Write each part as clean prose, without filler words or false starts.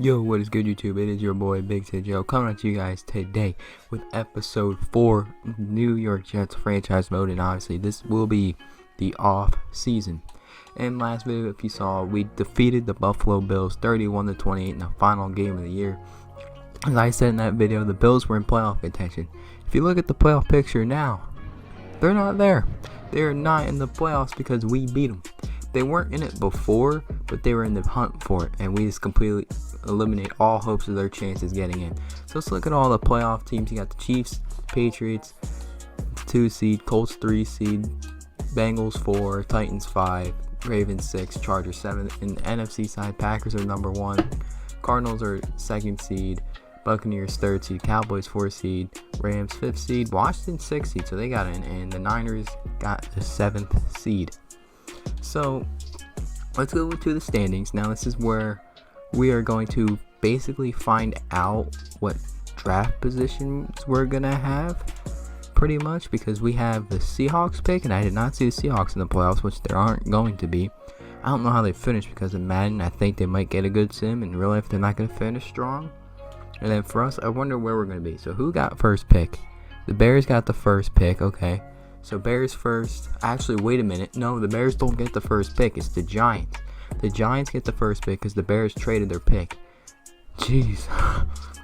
Yo, what is good, YouTube? It is your boy Big Sid Joe coming at you guys today with episode 4 New York Jets franchise mode, and obviously this will be the off season. In last video, if you saw, we defeated the Buffalo Bills 31-28 in the final game of the year. As I said in that video, the Bills were in playoff contention. If you look at the playoff picture now, they're not there. They are not in the playoffs because we beat them. They weren't in it before, but they were in the hunt for it, and we just completely eliminate all hopes of their chances getting in. So let's look at all the playoff teams. You got the Chiefs, Patriots, 2 seed, Colts 3 seed, Bengals 4, Titans 5, Ravens 6, Chargers 7. In the NFC side, Packers are number 1, Cardinals are 2nd seed, Buccaneers 3rd seed, Cowboys 4th seed, Rams 5th seed, Washington 6th seed, so they got in, and the Niners got the 7th seed. So let's go to the standings. Now this is where we are going to basically find out what draft positions we're gonna have, pretty much, because we have the Seahawks pick, and I did not see the Seahawks in the playoffs, which there aren't going to be. I don't know how they finish because of Madden. I think they might get a good sim. In real life, they're not going to finish strong. And then for us, I wonder where we're going to be. So who got first pick? The Bears got the first pick. Okay. So Bears first. Actually, wait a minute. No, the Bears don't get the first pick. It's the Giants. The Giants get the first pick because the Bears traded their pick. Jeez.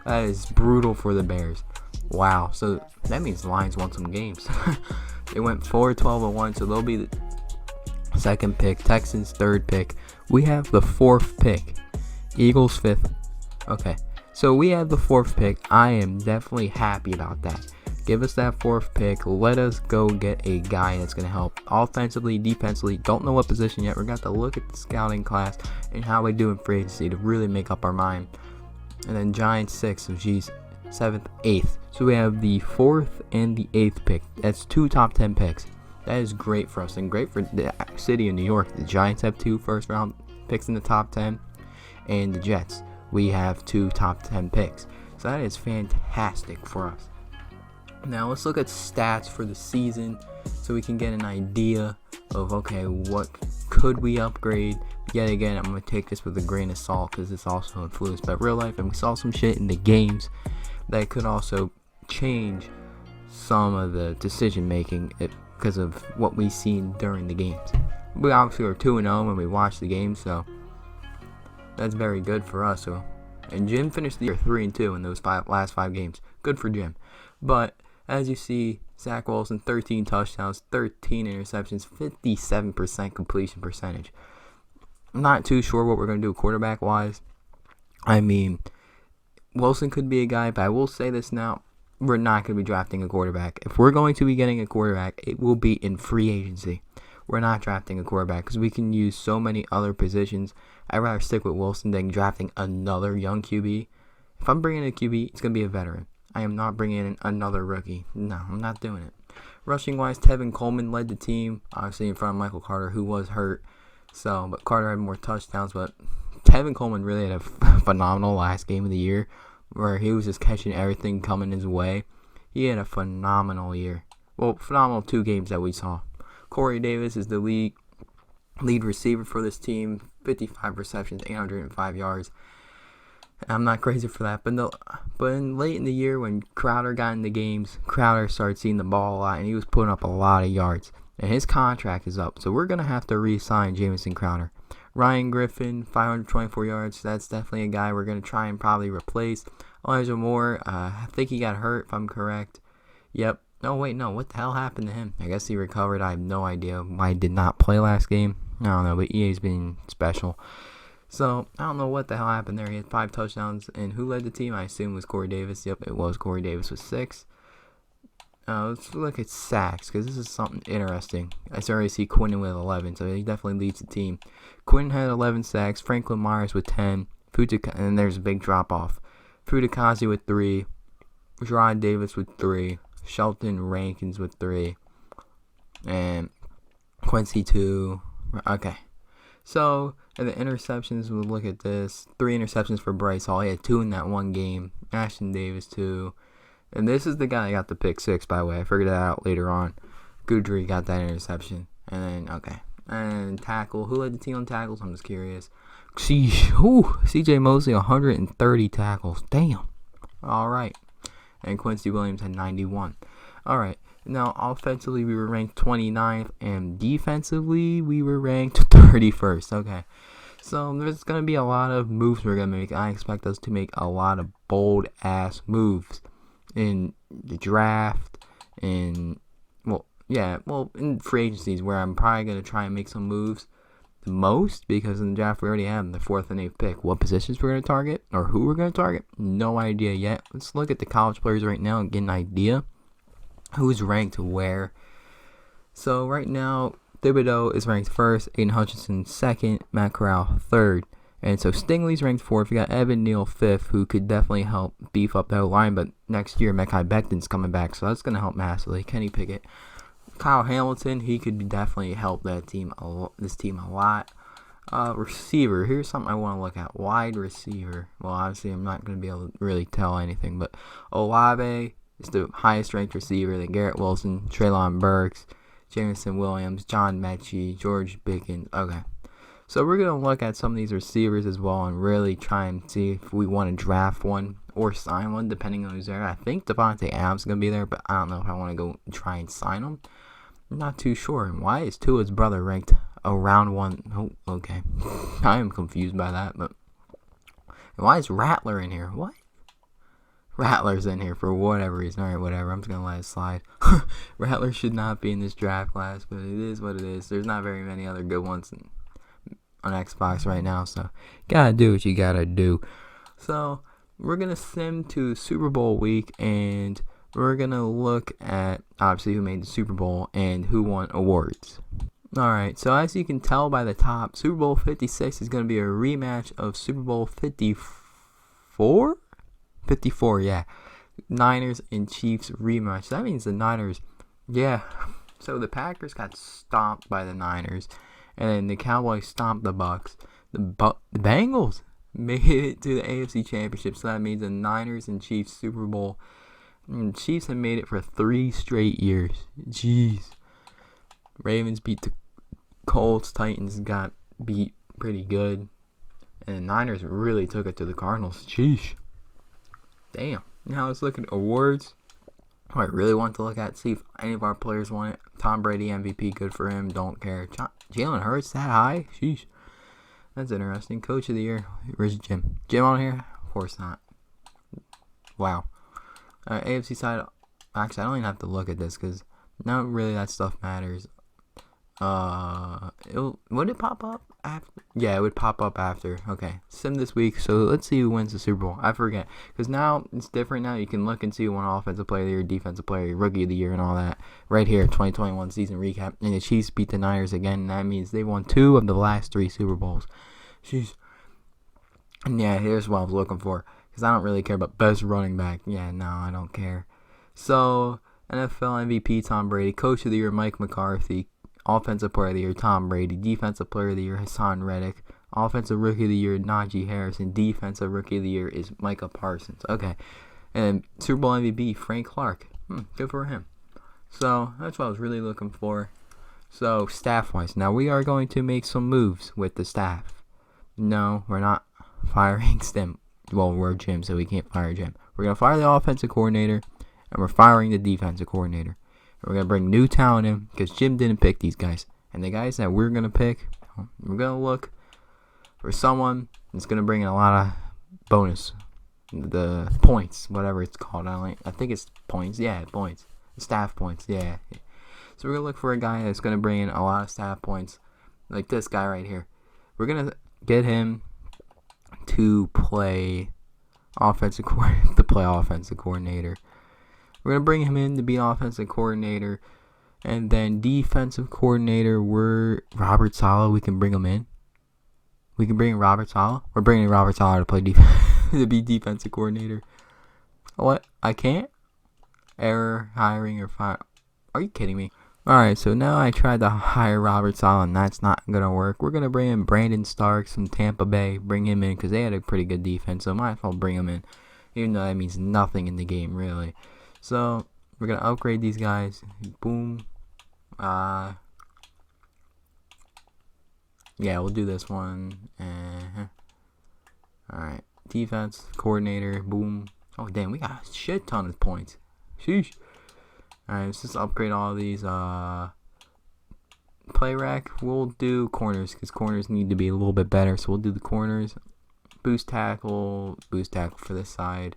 That is brutal for the Bears. Wow. So that means the Lions won some games. They went 4-12-1. So they'll be the 2nd pick. Texans 3rd pick. We have the 4th pick. Eagles 5th. Okay. So we have the 4th pick. I am definitely happy about that. Give us that 4th pick. Let us go get a guy that's going to help offensively, defensively. Don't know what position yet. We're going to have to look at the scouting class and how we do in free agency to really make up our mind. And then Giants 6th. So geez, 7th, 8th. So we have the 4th and the 8th pick. That's 2 top 10 picks. That is great for us and great for the city of New York. The Giants have 2 first round picks in the top 10. And the Jets, we have 2 top 10 picks. So that is fantastic for us. Now let's look at stats for the season so we can get an idea of, okay, what could we upgrade. Yet again, I'm going to take this with a grain of salt because it's also influenced by real life, and we saw some shit in the games that could also change some of the decision making because of what we've seen during the games. We obviously are 2-0 when we watch the game, so that's very good for us. So, and Jim finished the year 3-2 in those last 5 games. Good for Jim. But as you see, Zach Wilson, 13 touchdowns, 13 interceptions, 57% completion percentage. I'm not too sure what we're going to do quarterback-wise. I mean, Wilson could be a guy, but I will say this now. We're not going to be drafting a quarterback. If we're going to be getting a quarterback, it will be in free agency. We're not drafting a quarterback because we can use so many other positions. I'd rather stick with Wilson than drafting another young QB. If I'm bringing a QB, it's going to be a veteran. I am not bringing in another rookie. No, I'm not doing it. Rushing-wise, Tevin Coleman led the team, obviously in front of Michael Carter, who was hurt. So, but Carter had more touchdowns. But Tevin Coleman really had a phenomenal last game of the year where he was just catching everything coming his way. He had a phenomenal year. Well, phenomenal 2 games that we saw. Corey Davis is the lead receiver for this team. 55 receptions, 805 yards. I'm not crazy for that, but late in the year when Crowder got in the games, Crowder started seeing the ball a lot, and he was putting up a lot of yards. And his contract is up, so we're going to have to re-sign Jamison Crowder. Ryan Griffin, 524 yards. That's definitely a guy we're going to try and probably replace. Elijah Moore, I think he got hurt, if I'm correct. Yep. No, wait, no. What the hell happened to him? I guess he recovered. I have no idea why he did not play last game. I don't know, but EA's being special. So, I don't know what the hell happened there. He had 5 touchdowns. And who led the team? I assume it was Corey Davis. Yep, it was Corey Davis with 6. Let's look at sacks, because this is something interesting. I already see Quinn with 11, so he definitely leads the team. Quinn had 11 sacks. Franklin Myers with 10. And there's a big drop-off. Fudikazi with 3. Gerard Davis with 3. Shelton Rankins with 3. And Quincy 2. Okay. So, and the interceptions, we'll look at this. 3 interceptions for Bryce Hall. He had 2 in that one game. Ashton Davis, 2. And this is the guy that got the pick 6, by the way. I figured that out later on. Goodry got that interception. And then, okay. And tackle. Who led the team on tackles? I'm just curious. CJ Mosley 130 tackles. Damn. All right. And Quincy Williams had 91. All right. Now, offensively, we were ranked 29th, and defensively, we were ranked 31st. Okay. So, there's going to be a lot of moves we're going to make. I expect us to make a lot of bold-ass moves in the draft, in free agencies, where I'm probably going to try and make some moves the most, because in the draft, we already have the 4th and 8th pick. What positions we're going to target, or who we're going to target, no idea yet. Let's look at the college players right now and get an idea who's ranked where. So right now, Thibodeau is ranked 1st, Aiden Hutchinson 2nd, Matt Corral 3rd. And so Stingley's ranked 4th. We got Evan Neal 5th, who could definitely help beef up that line. But next year, Mekhi Becton's coming back, so that's going to help massively. Kenny Pickett. Kyle Hamilton, he could definitely help this team a lot. Receiver, here's something I want to look at. Wide receiver. Well, obviously, I'm not going to be able to really tell anything, but Olave is the highest ranked receiver. Then Garrett Wilson, Treylon Burks, Jameson Williams, John Mechie, George Pickens. Okay. So we're going to look at some of these receivers as well and really try and see if we want to draft one or sign one, depending on who's there. I think Devontae Adams is going to be there, but I don't know if I want to go try and sign him. I'm not too sure. And why is Tua's brother ranked around 1? Oh, okay. I am confused by that, but why is Rattler in here? What? Rattler's in here for whatever reason. Alright, whatever. I'm just going to let it slide. Rattler should not be in this draft class, but it is what it is. There's not very many other good ones on Xbox right now, so gotta do what you gotta do. So, we're going to sim to Super Bowl week, and we're going to look at, obviously, who made the Super Bowl and who won awards. Alright, so as you can tell by the top, Super Bowl 56 is going to be a rematch of Super Bowl 54? 54, yeah. Niners and Chiefs rematch. That means the Niners, yeah. So the Packers got stomped by the Niners, and then the Cowboys stomped the Bucks. The Bengals made it to the AFC Championship, so that means the Niners and Chiefs Super Bowl. And the Chiefs have made it for 3 straight years. Jeez. Ravens beat the Colts. Titans got beat pretty good. And the Niners really took it to the Cardinals. Jeez. Damn. Now let's look at awards. I really want to look at, see if any of our players won it. Tom Brady MVP, good for him. Don't care. Jalen Hurts that high? Sheesh. That's interesting. Coach of the year. Where's Jim? Jim on here? Of course not. Wow. AFC side. Actually, I don't even have to look at this because not really that stuff matters. Would it pop up after? Yeah, it would pop up after. Okay, sim this week. So let's see who wins the Super Bowl. I forget because now it's different. Now you can look and see who won Offensive Player of the Year, Defensive Player of the Year, Rookie of the Year, and all that right here. 2021 season recap. And the Chiefs beat the Niners again. And that means they won 2 of the last 3 Super Bowls. Jeez. And yeah, here's what I was looking for because I don't really care about best running back. Yeah, no, I don't care. So NFL MVP Tom Brady, Coach of the Year Mike McCarthy. Offensive Player of the Year, Tom Brady. Defensive Player of the Year, Hassan Reddick. Offensive Rookie of the Year, Najee Harris. And Defensive Rookie of the Year is Micah Parsons. Okay. And Super Bowl MVP, Frank Clark. Good for him. So, that's what I was really looking for. So, staff-wise. Now, we are going to make some moves with the staff. No, we're not firing Stim. Well, we're Jim, so we can't fire Jim. We're going to fire the offensive coordinator, and we're firing the defensive coordinator. We're going to bring new talent in because Jim didn't pick these guys. And the guys that we're going to pick, we're going to look for someone that's going to bring in a lot of bonus. The points, whatever it's called. I think it's points. Yeah, points. Staff points. Yeah. So we're going to look for a guy that's going to bring in a lot of staff points. Like this guy right here. We're going to get him to play offensive coordinator. We're going to bring him in to be offensive coordinator. And then defensive coordinator, we're Robert Saleh. We can bring him in. We can bring in Robert Saleh. We're bringing Robert Saleh to play to be defensive coordinator. What? I can't? Error, hiring, or fire. Are you kidding me? Alright, so now I tried to hire Robert Saleh, and that's not going to work. We're going to bring in Brandon Starks from Tampa Bay. Bring him in because they had a pretty good defense, so might as well bring him in. Even though that means nothing in the game, really. So, we're going to upgrade these guys. Boom. Yeah, we'll do this one. Alright, defense, coordinator, boom. Oh, damn, we got a shit ton of points. Sheesh. Alright, let's just upgrade all these, play rack. We'll do corners, because corners need to be a little bit better, so we'll do the corners. Boost tackle for this side.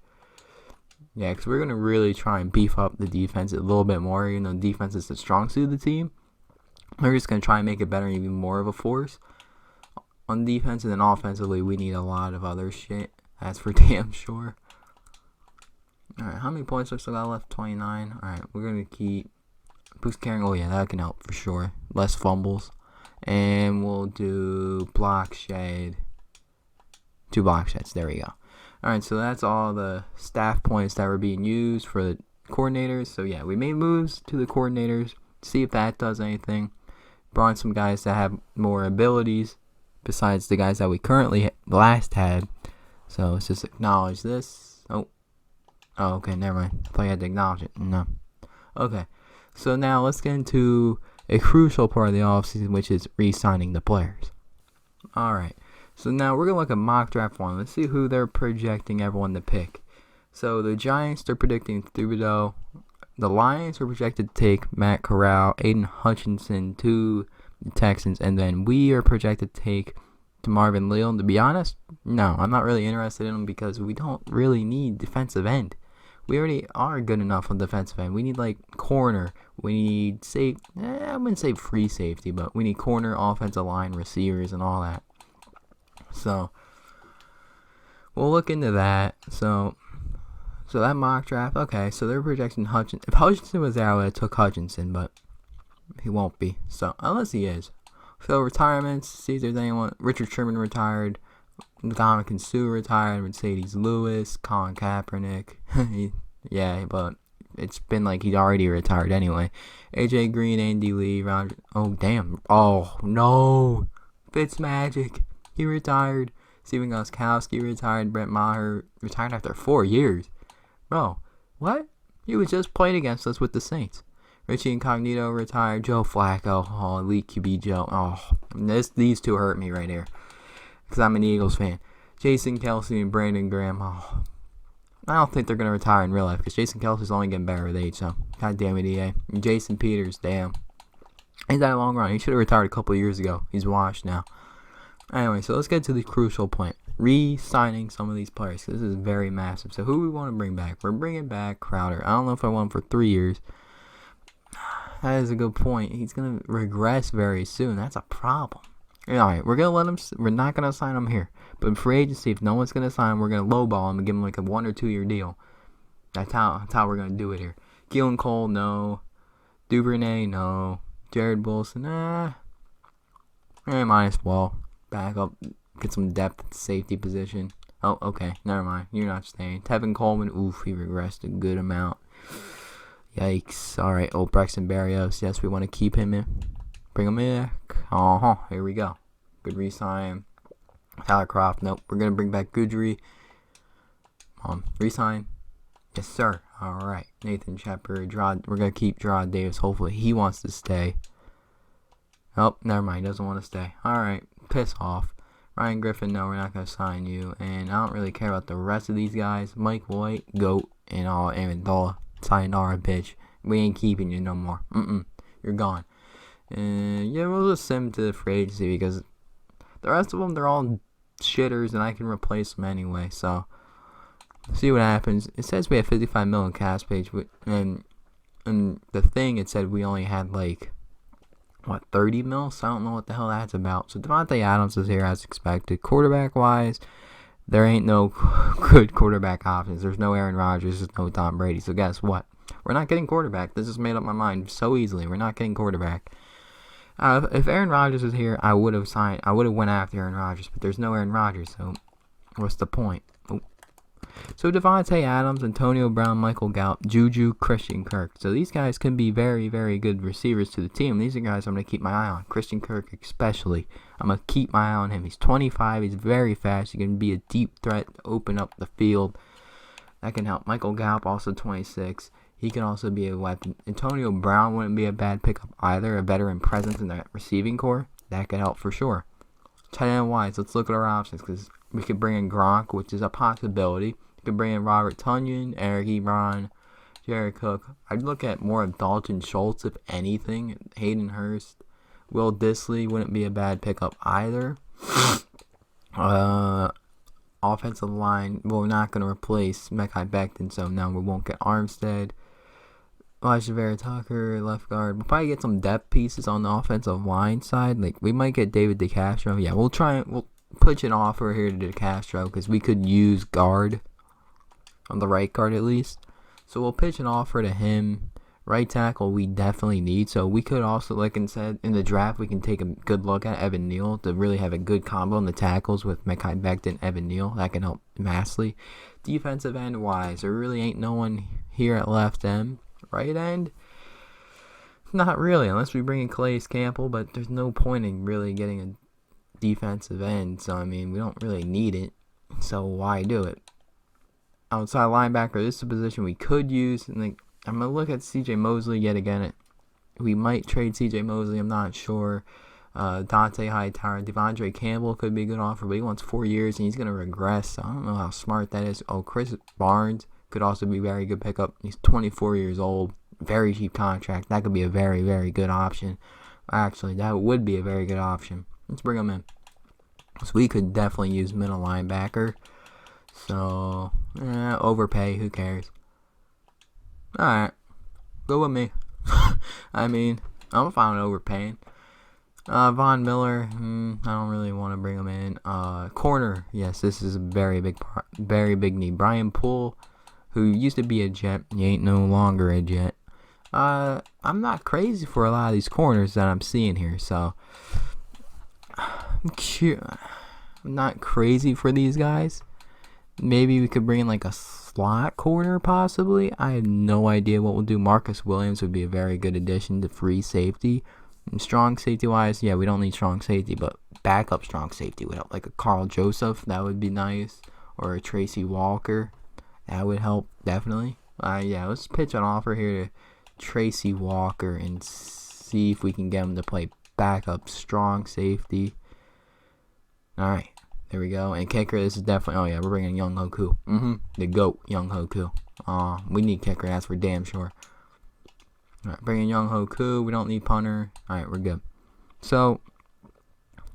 Yeah, because we're going to really try and beef up the defense a little bit more. You know, defense is the strong suit of the team. We're just going to try and make it better, even more of a force on defense. And then offensively, we need a lot of other shit. That's for damn sure. Alright, how many points have I still got left? 29. Alright, we're going to keep boost carrying. Oh, yeah, that can help for sure. Less fumbles. And we'll do block shade. 2 block sheds. There we go. Alright, so that's all the staff points that were being used for the coordinators. So, yeah, we made moves to the coordinators. See if that does anything. Brought in some guys that have more abilities besides the guys that we currently last had. So, let's just acknowledge this. Oh, okay, never mind. I thought you had to acknowledge it. No. Okay, so now let's get into a crucial part of the offseason, which is re-signing the players. Alright. So now we're going to look at mock draft 1. Let's see who they're projecting everyone to pick. So the Giants, they're predicting Thibodeau. The Lions are projected to take Matt Corral, Aiden Hutchinson to the Texans. And then we are projected to take Marvin Leal. To be honest, no, I'm not really interested in him because we don't really need defensive end. We already are good enough on defensive end. We need like corner. We need I wouldn't say free safety, but we need corner, offensive line, receivers, and all that. So we'll look into that. So that mock draft, okay. So they're projecting Hutchinson. If Hutchinson was there, I would have took Hutchinson, but he won't be. So unless he is. So retirements. See if there's anyone. Richard Sherman retired. Dominican Sue retired. Mercedes Lewis. Colin Kaepernick. Yeah, but it's been like he's already retired anyway. AJ Green, Andy Lee, Roger. Oh damn. Oh no. Fitzmagic. He retired. Steven Gostkowski retired. Brett Maher retired after 4 years. Bro, what? He was just playing against us with the Saints. Richie Incognito retired. Joe Flacco. Oh, elite QB Joe. Oh, these two hurt me right here. Because I'm an Eagles fan. Jason Kelsey and Brandon Graham. Oh, I don't think they're going to retire in real life. Because Jason Kelsey's only getting better with age. So, god damn it, EA. And Jason Peters, damn. He's had a long run. He should have retired a couple years ago. He's washed now. Anyway, so let's get to the crucial point. Re-signing some of these players. This is very massive. So who we want to bring back? We're bringing back Crowder. I don't know if I want him for 3 years. That is a good point. He's going to regress very soon. That's a problem. Alright, we're going to let him. We're not going to sign him here. But in free agency, if no one's going to sign him, we're going to lowball him and give him like a 1 or 2 year deal. That's how we're going to do it here. Keelan Cole, no. Duvernay, no. Jared Wilson, might as well. Back up, get some depth at the safety position. Oh, okay, never mind. You're not staying. Tevin Coleman, oof, he regressed a good amount. Yikes. All right, Braxton Berrios. Yes, we want to keep him in. Bring him in. Here we go. Good re-sign. Tyler Croft, nope. We're going to bring back Goodry. Re-sign. Yes, sir. All right. Nathan Shepard. We're going to keep Gerard Davis. Hopefully he wants to stay. Oh, never mind. He doesn't want to stay. All right. Piss off. Ryan Griffin, no, we're not going to sign you. And I don't really care about the rest of these guys. Mike White, GOAT, and Amendola. Sayonara, bitch. We ain't keeping you no more. You're gone. And yeah, we'll just send him to the free agency because the rest of them, they're all shitters and I can replace them anyway. So, see what happens. It says we have 55 million cash page. And the thing, it said we only had like 30 mil? So I don't know what the hell that's about. So Devontae Adams is here as expected. Quarterback wise, there ain't no good quarterback options. There's no Aaron Rodgers. There's no Tom Brady. So guess what? We're not getting quarterback. This just made up my mind so easily. We're not getting quarterback. If Aaron Rodgers was here, I would have signed. I would have went after Aaron Rodgers. But there's no Aaron Rodgers. So what's the point? So Devontae Adams, Antonio Brown, Michael Gallup, Juju, Christian Kirk. So these guys can be very, very good receivers to the team. These are guys I'm going to keep my eye on. Christian Kirk especially. I'm going to keep my eye on him. He's 25. He's very fast. He can be a deep threat to open up the field. That can help. Michael Gallup, also 26. He can also be a weapon. Antonio Brown wouldn't be a bad pickup either. A veteran presence in the receiving core. That could help for sure. Tight end wise, let's look at our options because We could bring in Gronk, which is a possibility. We could bring in Robert Tonyan, Eric Ebron, Jared Cook. I'd look at more of Dalton Schultz, if anything. Hayden Hurst. Will Disley wouldn't be a bad pickup either. Offensive line, we're not going to replace Mekhi Becton, so now we won't get Armstead. Elijah Vera Tucker, left guard. We'll probably get some depth pieces on the offensive line side. Like, we might get David DeCastro. Yeah, we'll push an offer here to DeCastro because we could use guard on the right guard at least. So we'll pitch an offer to him. Right tackle we definitely need. So we could also, like I said, in the draft, we can take a good look at Evan Neal to really have a good combo in the tackles with Mekhi Becton, Evan Neal. That can help massively. Defensive end wise, there really ain't no one here at left end. Right end? Not really, unless we bring in Calais Campbell, but there's no point in really getting a defensive end. So, I mean, we don't really need it. So why do it? Outside linebacker, this is a position we could use. And I'm going to look at C.J. Mosley yet again. We might trade C.J. Mosley. I'm not sure. Dante Hightower. Devondre Campbell could be a good offer, but he wants 4 years, and he's going to regress. So I don't know how smart that is. Oh, Chris Barnes could also be a very good pickup. He's 24 years old. Very cheap contract. That could be a very, very good option. Actually, that would be a very good option. Let's bring him in. So we could definitely use middle linebacker. So, overpay. Who cares? Alright. Go with me. I mean, I'm fine with overpaying. Von Miller, I don't really want to bring him in. Corner, yes, this is a very big need. Brian Poole, who used to be a Jet, he ain't no longer a Jet. I'm not crazy for a lot of these corners that I'm seeing here, so I'm not crazy for these guys. Maybe we could bring in like a slot corner, possibly. I have no idea what we'll do. Marcus Williams would be a very good addition to free safety. And strong safety wise, yeah, we don't need strong safety, but backup strong safety would help. Like a Carl Joseph, that would be nice. Or a Tracy Walker, that would help, definitely. Yeah, let's pitch an offer here to Tracy Walker and see if we can get him to play backup strong safety. Alright, there we go. And kicker, this is definitely, oh yeah, we're bringing Young Hoku. The GOAT, Young Hoku. We need kicker, that's for damn sure. Alright, bringing Young Hoku. We don't need punter. Alright, we're good. So,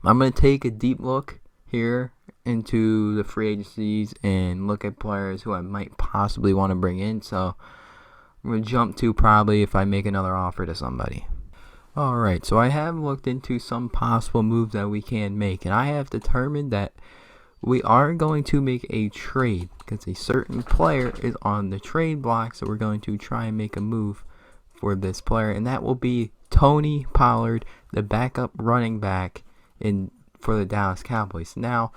I'm going to take a deep look here into the free agencies and look at players who I might possibly want to bring in. So, I'm going to jump to probably if I make another offer to somebody. Alright, so I have looked into some possible moves that we can make, and I have determined that we are going to make a trade because a certain player is on the trade block, so we're going to try and make a move for this player, and that will be Tony Pollard, the backup running back for the Dallas Cowboys. Now,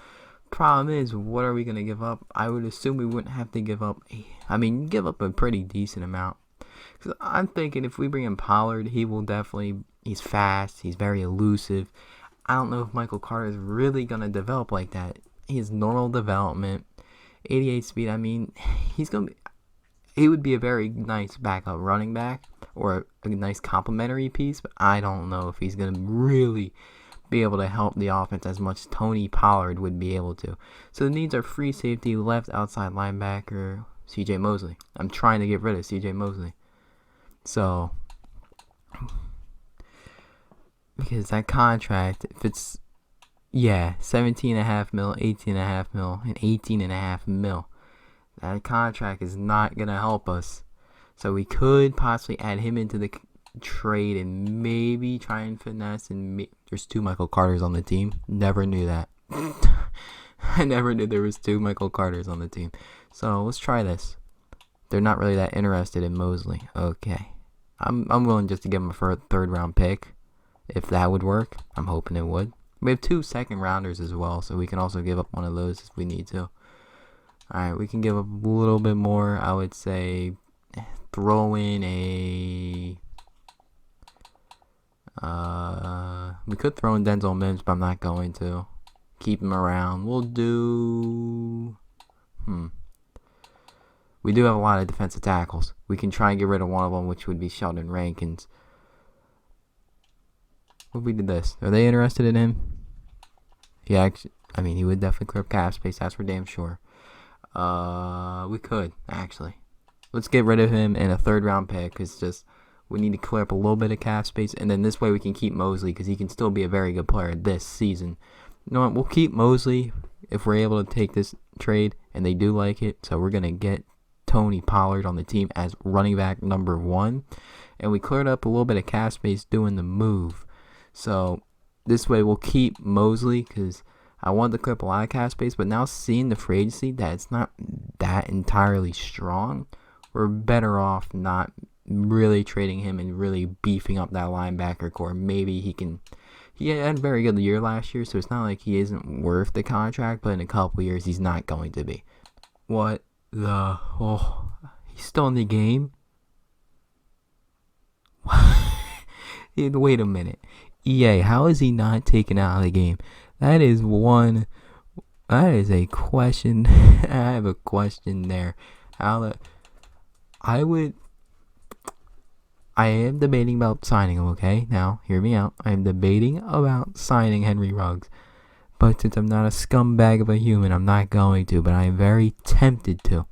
problem is, what are we going to give up? I would assume we wouldn't have to give up give up a pretty decent amount. Because I'm thinking if we bring in Pollard, he's fast, he's very elusive. I don't know if Michael Carter is really going to develop like that. His normal development, 88 speed, he would be a very nice backup running back or a nice complementary piece, but I don't know if he's going to really be able to help the offense as much as Tony Pollard would be able to. So the needs are free safety, left outside linebacker, C.J. Mosley. I'm trying to get rid of C.J. Mosley. So, because that contract, if it's, 17.5 mil, 18.5 mil, and 18.5 mil, that contract is not going to help us. So we could possibly add him into the trade and maybe try and finesse. And there's 2 Michael Carters on the team. Never knew that. I never knew there was 2 Michael Carters on the team. So let's try this. They're not really that interested in Mosley. Okay. I'm willing just to give him a 3rd round pick. If that would work. I'm hoping it would. We have 2 second rounders as well, so we can also give up one of those if we need to. Alright, we can give up a little bit more. I would say throw in a... we could throw in Denzel Mims, but I'm not going to. Keep him around. We'll do... We do have a lot of defensive tackles. We can try and get rid of one of them, which would be Sheldon Rankins. What if we did this? Are they interested in him? Yeah, actually, I mean, he would definitely clear up cap space. That's for damn sure. We could actually. Let's get rid of him and a third round pick. Cause just we need to clear up a little bit of cap space, and then this way we can keep Mosley because he can still be a very good player this season. You know what? We'll keep Mosley if we're able to take this trade, and they do like it. So we're gonna get Tony Pollard on the team as running back number 1, and we cleared up a little bit of cap space doing the move. So this way we'll keep Mosley because I wanted to clear up a lot of cap space, but now seeing the free agency that it's not that entirely strong, we're better off not really trading him and really beefing up that linebacker core. Maybe he had a very good year last year, so it's not like he isn't worth the contract, but in a couple years he's not going to be. What the? Oh, he's still in the game? Wait a minute. EA, how is he not taken out of the game? That is a question. I have a question there. I am debating about signing him, okay? Now, hear me out. I am debating about signing Henry Ruggs. But since I'm not a scumbag of a human, I'm not going to. But I am very tempted to.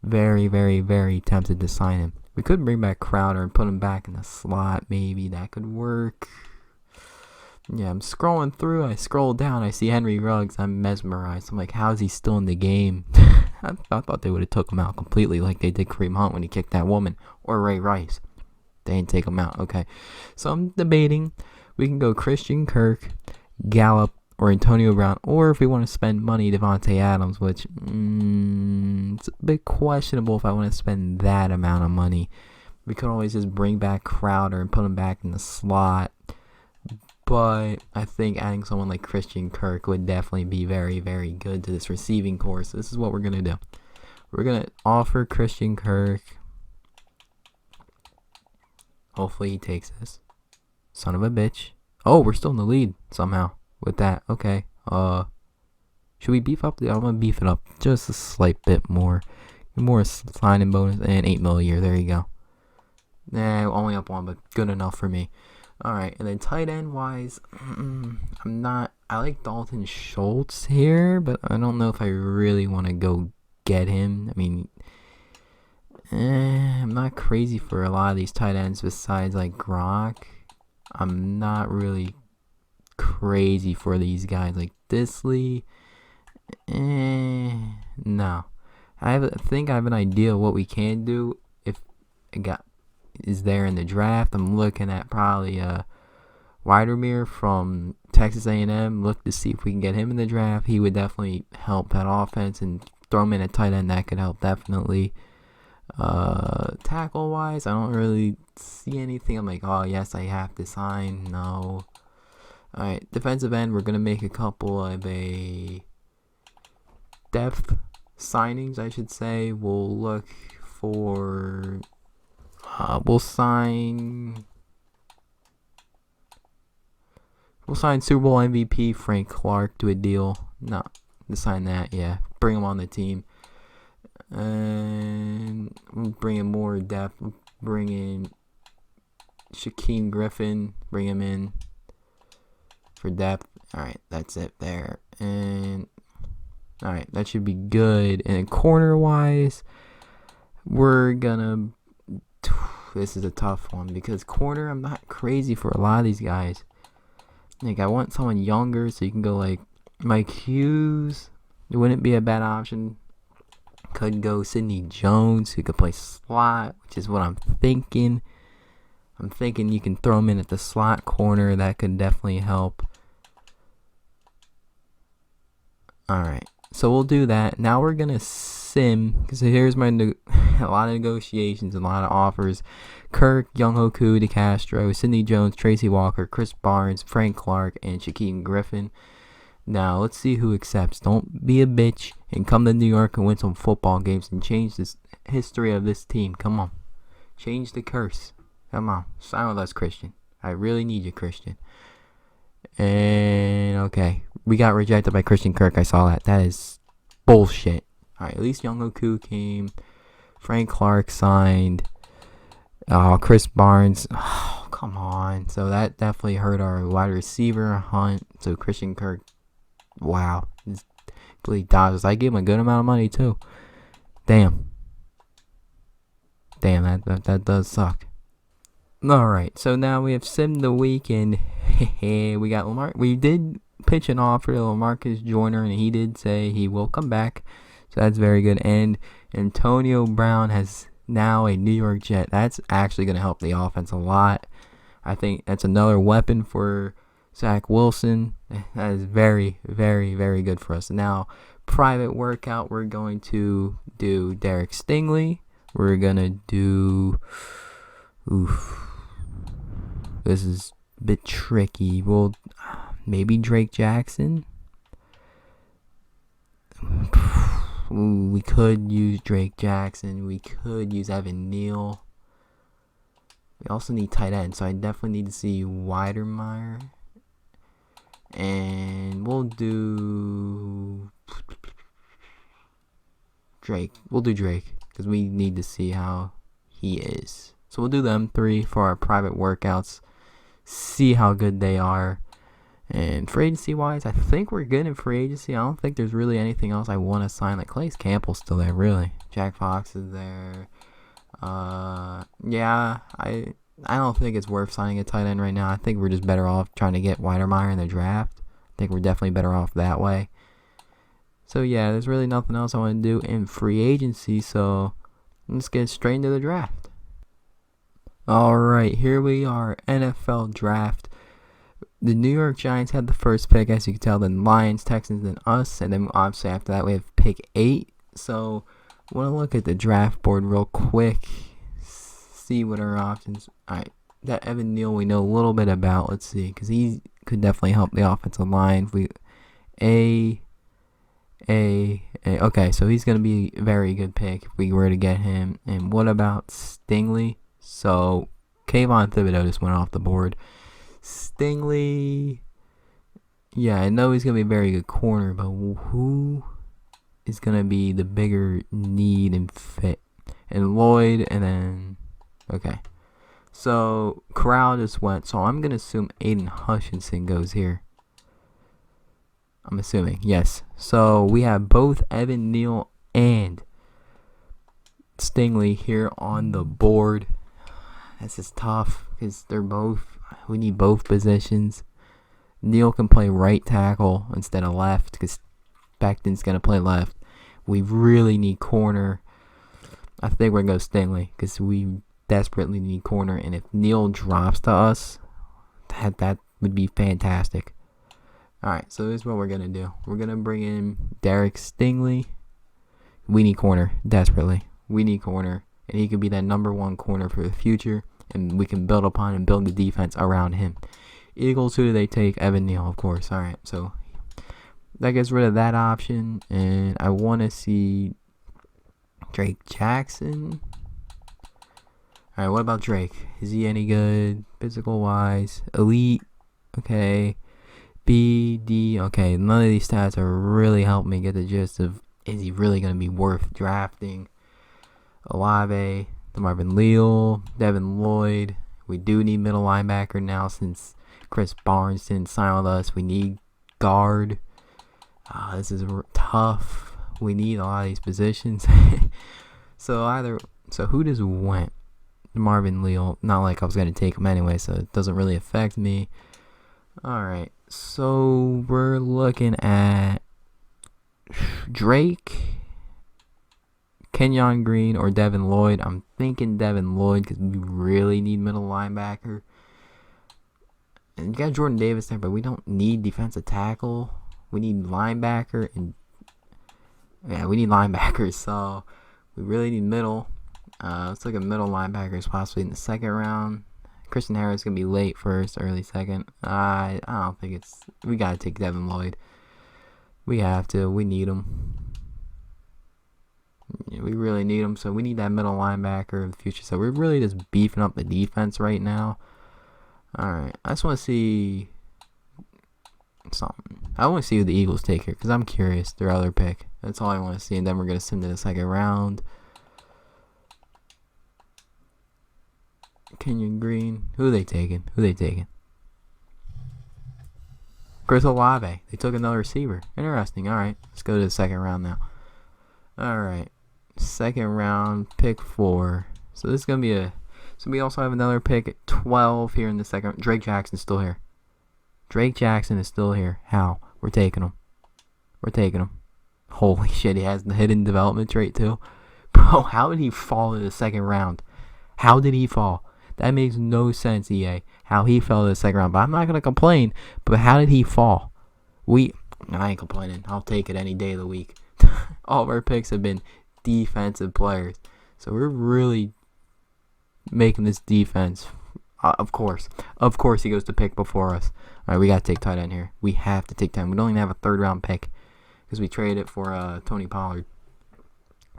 Very, very, very tempted to sign him. We could bring back Crowder and put him back in the slot. Maybe that could work. Yeah, I'm scrolling through. I scroll down. I see Henry Ruggs. I'm mesmerized. I'm like, how is he still in the game? I thought they would have took him out completely like they did Kareem Hunt when he kicked that woman. Or Ray Rice. They didn't take him out. Okay. So I'm debating. We can go Christian Kirk, Gallup, or Antonio Brown. Or if we want to spend money, Devontae Adams, which it's a bit questionable if I want to spend that amount of money. We could always just bring back Crowder and put him back in the slot. But I think adding someone like Christian Kirk would definitely be very, very good to this receiving core. So this is what we're going to do. We're going to offer Christian Kirk. Hopefully he takes this. Son of a bitch. Oh, we're still in the lead somehow with that. Okay. Should we beef up? I'm going to beef it up just a slight bit more. More signing bonus and $8 million a year. There you go. Nah, only up 1, but good enough for me. Alright, and then tight end wise, I like Dalton Schultz here, but I don't know if I really want to go get him. I mean, I'm not crazy for a lot of these tight ends besides like Gronk. I'm not really crazy for these guys like Disley. No. I think I have an idea of what we can do if it is there in the draft. I'm looking at probably Widermere from Texas A&M. Look to see if we can get him in the draft. He would definitely help that offense, and throw him in a tight end that could help definitely. Tackle wise, I don't really see anything. I'm like, oh yes, I have to sign. No. Alright, defensive end, we're gonna make a couple of a depth signings, I should say. We'll look for we'll sign Super Bowl MVP Frank Clark to a deal. No, to sign that, yeah. Bring him on the team. And we'll bring in more depth. We'll bring in Shaquem Griffin. Bring him in for depth. Alright, that's it there. And alright, that should be good. And then corner wise, we're gonna. This is a tough one because corner, I'm not crazy for a lot of these guys. Like, I want someone younger, so you can go like Mike Hughes. It wouldn't be a bad option. Could go Sidney Jones, who could play slot, which is what I'm thinking. I'm thinking you can throw him in at the slot corner. That could definitely help. Alright, so we'll do that. Now we're going to sim, because here's my a lot of negotiations, a lot of offers. Kirk, Young Hoku, DeCastro, Sidney Jones, Tracy Walker, Chris Barnes, Frank Clark, and Shaquem Griffin. Now, let's see who accepts. Don't be a bitch and come to New York and win some football games and change this history of this team. Come on. Change the curse. Come on. Sign with us, Christian. I really need you, Christian. And, okay. We got rejected by Christian Kirk. I saw that. That is bullshit. Alright, at least Young Hoku came. Frank Clark signed. Chris Barnes. Oh, come on. So that definitely hurt our wide receiver hunt. So Christian Kirk wow. Complete dodges. I gave him a good amount of money too. Damn, that does suck. Alright, so now we have Sim the Week, and we got Lamar. We did pitch an offer to Lamarcus Joyner, and he did say he will come back. So that's very good. And Antonio Brown has now a New York Jet. That's actually going to help the offense a lot. I think that's another weapon for Zach Wilson. That is very, very, very good for us. Now, private workout, we're going to do Derek Stingley. We're going to do... This is a bit tricky. We'll maybe Drake Jackson. We could use Drake Jackson. We could use Evan Neal. We also need tight end, so I definitely need to see Weidermeyer. And we'll do Drake. We'll do Drake because we need to see how he is. So we'll do them 3 for our private workouts. See how good they are. And free agency wise, I think we're good in free agency. I don't think there's really anything else I want to sign. Like Calais Campbell's still there, really. Jack Fox is there. Yeah, I don't think it's worth signing a tight end right now. I think we're just better off trying to get Weidermeyer in the draft. I think we're definitely better off that way. So yeah, there's really nothing else I want to do in free agency. So let's get straight into the draft. Alright, here we are, NFL draft. The New York Giants had the first pick, as you can tell, then Lions, Texans, then us, and then obviously after that we have pick 8. So, I want to look at the draft board real quick, see what our options. Alright, that Evan Neal we know a little bit about. Let's see, because he could definitely help the offensive line. Okay, so he's going to be a very good pick if we were to get him. And what about Stingley? So, Kayvon Thibodeau just went off the board. Stingley, yeah, I know he's going to be a very good corner, but who is going to be the bigger need and fit? And Lloyd, and then, okay. So, Corral just went, so I'm going to assume Aiden Hutchinson goes here. I'm assuming, yes. So, we have both Evan Neal and Stingley here on the board. This is tough because we need both positions. Neal can play right tackle instead of left because Becton's going to play left. We really need corner. I think we're going to go Stingley because we desperately need corner. And if Neal drops to us, that would be fantastic. Alright, so this is what we're going to do. We're going to bring in Derek Stingley. We need corner desperately. We need corner. And he could be that number 1 corner for the future. And we can build upon and build the defense around him. Eagles, who do they take? Evan Neal, of course. Alright, so that gets rid of that option. And I want to see Drake Jackson. Alright, what about Drake? Is he any good physical-wise? Elite? Okay. B, D. Okay, none of these stats are really helping me get the gist of, is he really going to be worth drafting? Olave, Marvin Leal, Devin Lloyd. We do need middle linebacker now since Chris Barnes didn't sign with us. We need guard. This is tough. We need a lot of these positions. So who just went? Marvin Leal. Not like I was going to take him anyway, so it doesn't really affect me. Alright, so we're looking at Drake, Kenyon Green, or Devin Lloyd. I'm thinking Devin Lloyd because we really need middle linebacker. And you got Jordan Davis there, but we don't need defensive tackle. We need linebacker, and yeah, we need linebackers. So we really need middle. Let's look at middle linebackers possibly in the second round. Christian Harris is gonna be late first, early second. I don't think it's. We gotta take Devin Lloyd. We have to. We need him. Yeah, we really need him. So we need that middle linebacker in the future. So we're really just beefing up the defense right now. All right. I just want to see something. I want to see who the Eagles take here because I'm curious. Their other pick. That's all I want to see. And then we're gonna send to the second round. Kenyon Green. Who are they taking? Chris Olave. They took another receiver. Interesting. All right, let's go to the second round now. All right, second round, pick 4. So this is gonna be a. So we also have another pick at 12 here in the second. Drake Jackson's still here. Drake Jackson is still here. How? We're taking him. We're taking him. Holy shit, he has the hidden development trait too. Bro, how did he fall in the second round? How did he fall? That makes no sense, EA. How he fell in the second round. But I'm not going to complain. But how did he fall? I ain't complaining. I'll take it any day of the week. All of our picks have been defensive players. So we're really making this defense. Of course he goes to pick before us. All right, we got to take tight end here. We have to take tight end. We don't even have a third round pick because we traded it for Tony Pollard.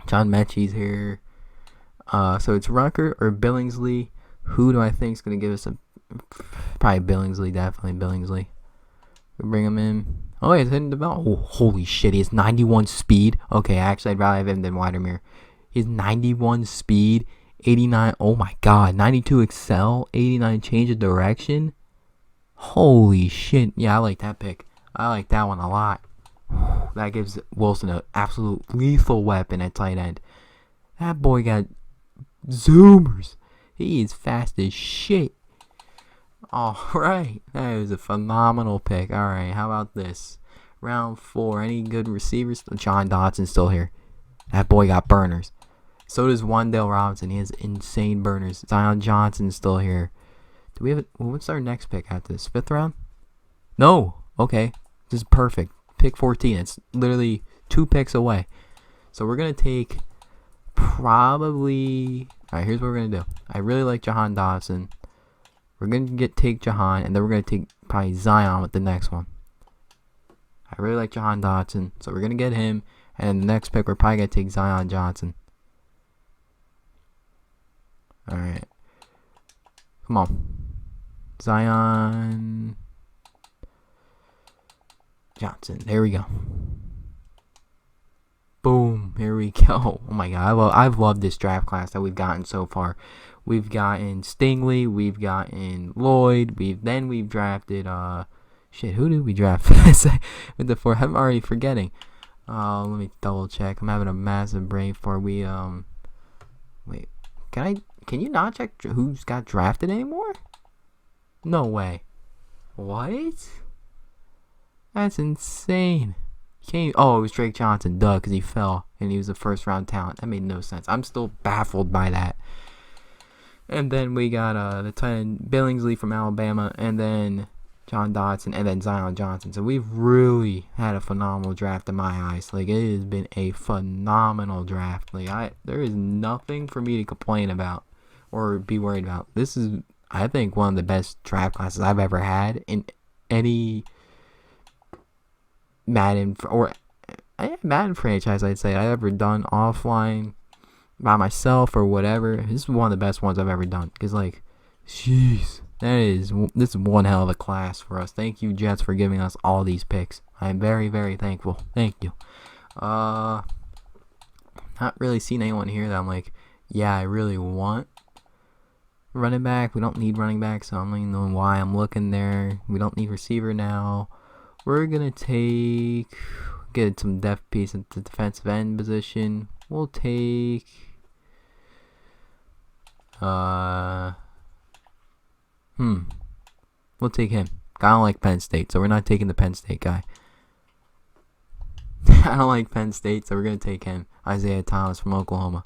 John Mechie's here. So it's Rucker or Billingsley. Who do I think is going to give us probably Billingsley, definitely Billingsley. We bring him in. Oh, he's hitting the bell. Oh, holy shit, he has 91 speed. Okay, actually, I'd rather have him than Widermere. He has 91 speed, 89. Oh my god, 92 excel, 89 change of direction. Holy shit. Yeah, I like that pick. I like that one a lot. That gives Wilson an absolute lethal weapon at tight end. That boy got zoomers. He is fast as shit. Alright. That was a phenomenal pick. Alright, how about this? Round 4. Any good receivers? John Dotson's still here. That boy got burners. So does Wan'Dale Robinson. He has insane burners. Zion Johnson's still here. Do we have what's our next pick after this? 5th round? No. Okay. This is perfect. Pick 14. It's literally 2 picks away. So we're going to take probably... Alright, here's what we're going to do. I really like Jahan Dotson. We're going to take Jahan, and then we're going to take probably Zion with the next one. I really like Jahan Dotson, so we're going to get him. And the next pick, we're probably going to take Zion Johnson. Alright. Come on. Zion Johnson. There we go. Boom. Here we go. Oh my god. I've loved this draft class that we've gotten so far. We've gotten Stingley. We've gotten Lloyd. We've drafted who did we draft with the 4? I'm already forgetting. Let me double check. I'm having a massive brain fart. Wait. Can you not check who's got drafted anymore? No way. What? That's insane. It was Drake Johnson, duh, because he fell and he was a first round talent. That made no sense. I'm still baffled by that. And then we got the tight end Billingsley from Alabama, and then John Dotson, and then Zion Johnson. So we've really had a phenomenal draft in my eyes. Like, it has been a phenomenal draft. Like, there is nothing for me to complain about or be worried about. This is, I think, one of the best draft classes I've ever had in any Madden franchise, I'd say, I've ever done offline by myself or whatever. This is one of the best ones I've ever done. Because, like, jeez, this is one hell of a class for us. Thank you, Jets, for giving us all these picks. I am very, very thankful. Thank you. Not really seen anyone here that I'm like, yeah, I really want running back. We don't need running back, so I'm not even knowing why I'm looking there. We don't need receiver now. We're gonna get some depth piece at the defensive end position. We'll take we'll take him. I don't like Penn State, so we're not taking the Penn State guy. I don't like Penn State, so we're gonna take him. Isaiah Thomas from Oklahoma.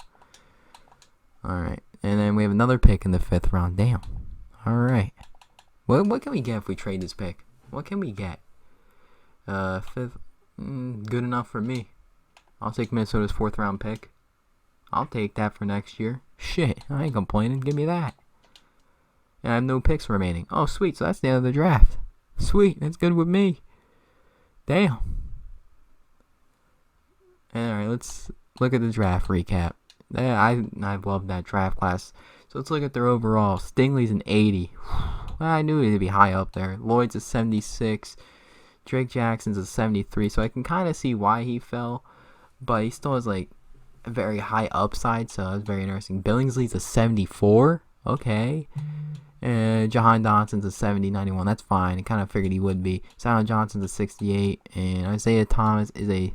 Alright. And then we have another pick in the 5th round. Damn. Alright. What can we get if we trade this pick? What can we get? 5th. Good enough for me. I'll take Minnesota's 4th round pick. I'll take that for next year. Shit, I ain't complaining. Give me that. And I have no picks remaining. Oh, sweet. So that's the end of the draft. Sweet. That's good with me. Damn. Alright, let's look at the draft recap. Yeah, I've loved that draft class. So let's look at their overall. Stingley's an 80. I knew he'd be high up there. Lloyd's a 76. Drake Jackson's a 73. So I can kind of see why he fell. But he still has, like, a very high upside. So that's very interesting. Billingsley's a 74. Okay. Jahan Dotson's a 70, 91. That's fine. I kind of figured he would be. Zion Johnson's a 68. And Isaiah Thomas is a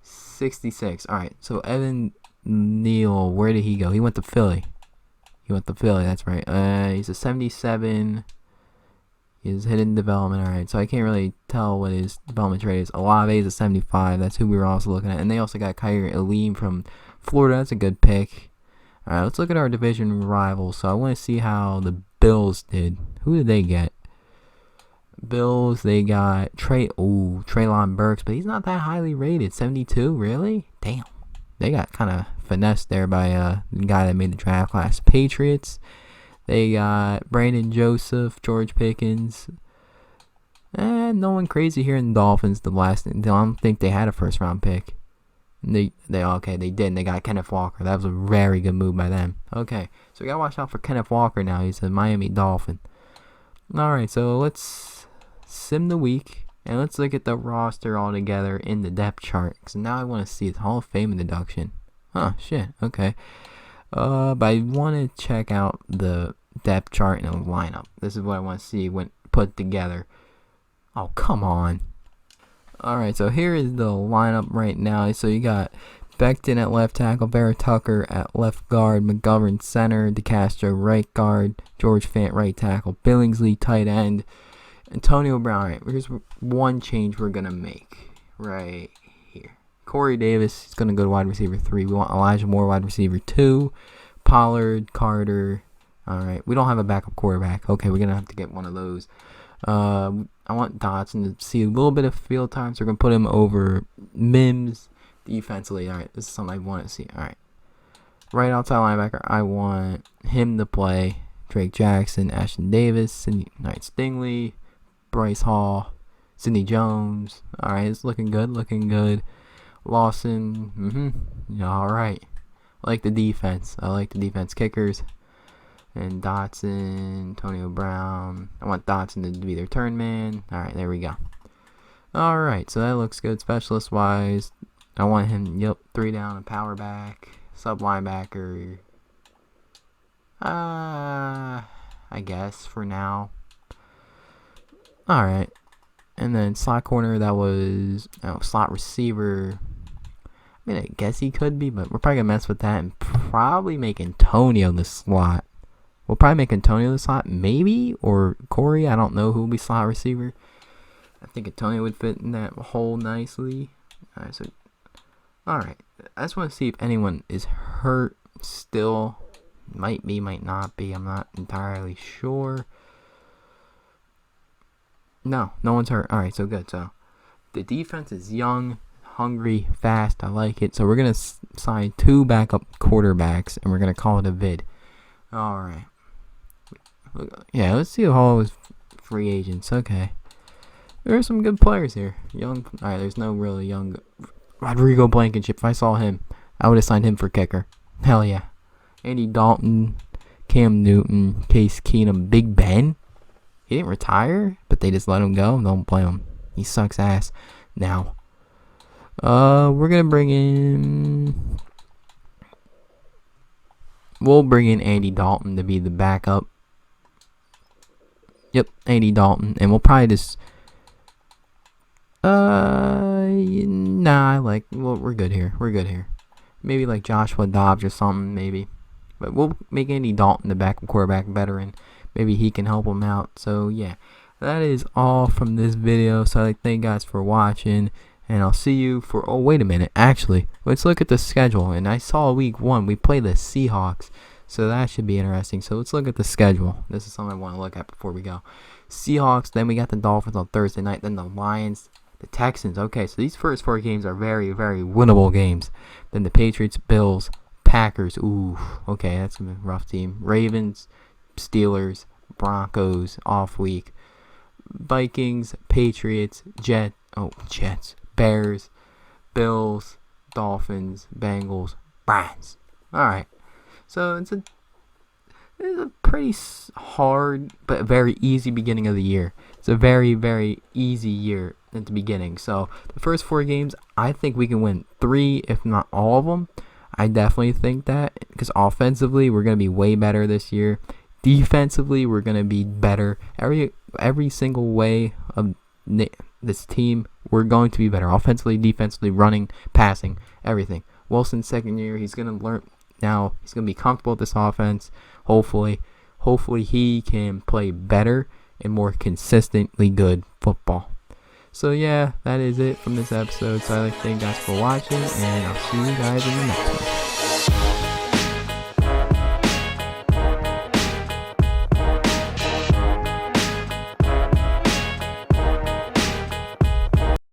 66. All right. So Evan Neal, where did he go? He went to Philly. That's right. He's a 77. His hidden development. All right. So I can't really tell what his development rate is. Olave is a 75. That's who we were also looking at. And they also got Kyrie Elim from Florida. That's a good pick. All right. Let's look at our division rivals. So I want to see how the Bills did. Who did they get? Bills, they got Treylon Burks, but he's not that highly rated. 72, really? Damn. They got kind of finessed there by the guy that made the draft class. Patriots, they got Brandon Joseph, George Pickens. No one crazy here in the Dolphins. I don't think they had a first round pick. They did. They got Kenneth Walker. That was a very good move by them. Okay, so we gotta watch out for Kenneth Walker now. He's a Miami Dolphin. All right, so let's sim the week and let's look at the roster all together in the depth chart. Cause now I want to see the Hall of Fame induction. Oh shit. Okay. But I want to check out the depth chart and the lineup. This is what I want to see when put together. Oh come on. Alright, so here is the lineup right now. So you got Becton at left tackle, Vera Tucker at left guard, McGovern center, DeCastro right guard, George Fant right tackle, Billingsley tight end, Antonio Brown. Alright, here's one change we're going to make right here. Corey Davis is going to go to wide receiver 3. We want Elijah Moore wide receiver 2, Pollard, Carter. Alright, we don't have a backup quarterback. Okay, we're going to have to get one of those. I want Dotson to see a little bit of field time, so we're going to put him over Mims defensively. All right, this is something I want to see. All right, right outside linebacker, I want him to play Drake Jackson, Ashton Davis, Stingley, Bryce Hall, Sidney Jones. All right, it's looking good. Lawson, all right. I like the defense. Kickers. And Dotson, Antonio Brown. I want Dotson to be their turn man. All right, there we go. All right, so that looks good. Specialist wise, I want him. 3 down, a power back, sub linebacker. I guess for now. All right, and then slot corner. That was slot receiver. I mean, I guess he could be, but we're probably gonna mess with that and probably make Antonio the slot. We'll probably make Antonio the slot, maybe, or Corey. I don't know who will be slot receiver. I think Antonio would fit in that hole nicely. All right. I just want to see if anyone is hurt still. Might be, might not be. I'm not entirely sure. No one's hurt. All right, so good. So the defense is young, hungry, fast. I like it. So we're going to sign 2 backup quarterbacks, and we're going to call it a vid. All right. Yeah, let's see all his free agents. Okay. There are some good players here. Young. All right, there's no really young. Rodrigo Blankenship. If I saw him, I would have signed him for kicker. Hell yeah. Andy Dalton, Cam Newton, Case Keenum, Big Ben. He didn't retire, but they just let him go. Don't blame him. He sucks ass now. We're going to bring in. We'll bring in Andy Dalton to be the backup. Yep, Andy Dalton. And we'll probably just... we're good here. Maybe like Joshua Dobbs or something, maybe. But we'll make Andy Dalton the backup quarterback veteran. Maybe he can help him out. So, yeah. That is all from this video. So, I thank you guys for watching. And I'll see you for... Oh, wait a minute. Actually, let's look at the schedule. And I saw week 1. We play the Seahawks. So that should be interesting. So let's look at the schedule. This is something I want to look at before we go. Seahawks. Then we got the Dolphins on Thursday night. Then the Lions. The Texans. Okay, so these first 4 games are very, very winnable games. Then the Patriots, Bills, Packers. Ooh, okay, that's a rough team. Ravens, Steelers, Broncos, off week. Vikings, Patriots, Jets, Bears, Bills, Dolphins, Bengals, Browns. All right, so it's a pretty hard but very easy beginning of the year. It's a very, very easy year at the beginning. So the first 4 games, I think we can win 3, if not all of them. I definitely think that because offensively, we're going to be way better this year. Defensively, we're gonna be better. Every single way of this team, we're going to be better. Offensively, defensively, running, passing, everything. Wilson's second year, he's gonna learn now. He's gonna be comfortable with this offense. Hopefully he can play better and more consistently good football. So yeah, that is it from this episode. So I'd like to thank you guys for watching, and I'll see you guys in the next one.